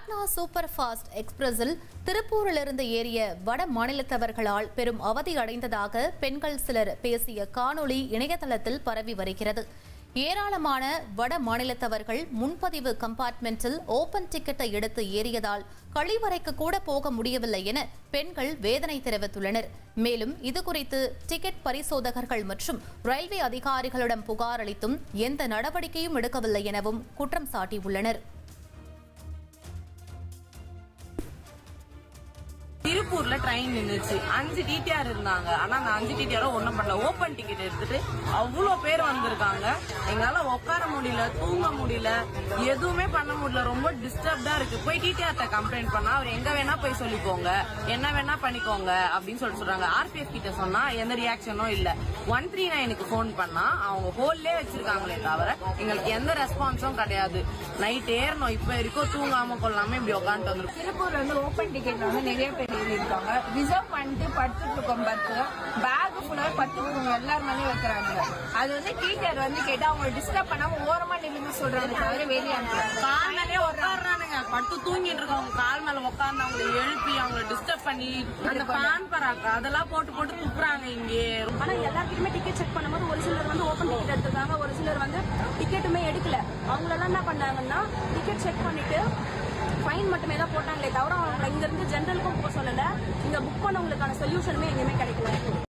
Patna super fast எக்ஸ்பிரஸில் திருப்பூரிலிருந்து ஏறிய வட மாநிலத்தவர்களால் பெரும் அவதி அடைந்ததாக பெண்கள் சிலர் பேசிய காணொளி இணையதளத்தில் பரவி வருகிறது. ஏராளமான வட மாநிலத்தவர்கள் முன்பதிவு கம்பார்ட்மெண்டில் ஓபன் டிக்கெட்டை எடுத்து ஏறியதால் கழிவறைக்கு கூட போக முடியவில்லை என பெண்கள் வேதனை தெரிவித்துள்ளனர். மேலும் இதுகுறித்து டிக்கெட் பரிசோதகர்கள் மற்றும் ரயில்வே அதிகாரிகளிடம் புகார் அளித்தும் எந்த நடவடிக்கையும் எடுக்கவில்லை எனவும் குற்றம் சாட்டியுள்ளனர். திருப்பூர்ல ட்ரெயின் நின்றுச்சு. 5 டிடிஆர் இருந்தாங்க. ஆனா அந்த 5 டிடிஆரும் ஒண்ணும் பண்ணல. ஓபன் டிக்கெட் எடுத்துட்டு அவ்வளோ பேர் வந்திருக்காங்க. எங்களால உட்கார முடியல, தூங்க முடியல, எதுவுமே பண்ண முடியல. ரொம்ப டிஸ்டர்ப்டா இருக்கு. போய் டிடிஆர்ட்ட கம்ப்ளைண்ட் பண்ணா அவர் எங்க வேணா போய் சொல்லிக்கோங்க, என்ன வேணா பண்ணிக்கோங்க அப்படின்னு சொல்றாங்க. ஆர்பிஎஃப் கிட்ட சொன்னா எந்த ரியாக்ஷனும் இல்ல. 139க்கு போன் பண்ணா அவங்க ஹோல்லே வச்சிருக்காங்களே தவிர எங்களுக்கு எந்த ரெஸ்பான்ஸும் கிடையாது. நைட் ஏறணும், இப்ப வரைக்கும் தூங்காம கொள்ளாம இப்படி உட்காந்துட்டு வந்துருக்கு. திருப்பூர் வந்து ஓபன் டிக்கெட் வந்து நிறைய பேர் இருக்காங்க. ரிசர்வ் பண்ணிட்டு படுத்துட்டு இருக்கோம். பேக் ஃபுல்லா படுத்துட்டு எல்லாரும் மேலேயும் வைக்கிறாங்க. அது வந்து டீச்சர் வந்து கேட்டா அவங்க டிஸ்டர்ப் பண்ணாம ஓரமா நின்று சொல்றாங்க தவிர வெளியே அனுப்புறாங்க. கால் மேலே உட்காடுறானுங்க. பட்டு தூங்கிட்டு இருக்கவங்க கால் மேல உட்கார்ந்து அவங்களை எழுப்பி அவங்களை டிஸ்டர்ப் பண்ணி அந்த பான் பராக்கா அதெல்லாம் போட்டு போட்டு துப்புறாங்க இங்கே. ஆனா எல்லாருக்குமே டிக்கெட் செக் பண்ணும்போது ஒரு சிலர் வந்து ஓபன் டிக்கெட் எடுத்திருக்காங்க, ஒரு சிலர் வந்து டிக்கெட்டுமே எடுக்கல. அவங்களெல்லாம் என்ன பண்ணாங்கன்னா டிக்கெட் செக் பண்ணிட்டு ஃபைன் மட்டுமே தான் போட்டாங்களே தவிர அவங்க இங்க இருந்து ஜெனரலுக்கும் போக சொல்லல. இங்க புக் பண்ணவங்களுக்கான சொல்யூஷனுமே எங்கேயுமே கிடைக்கல.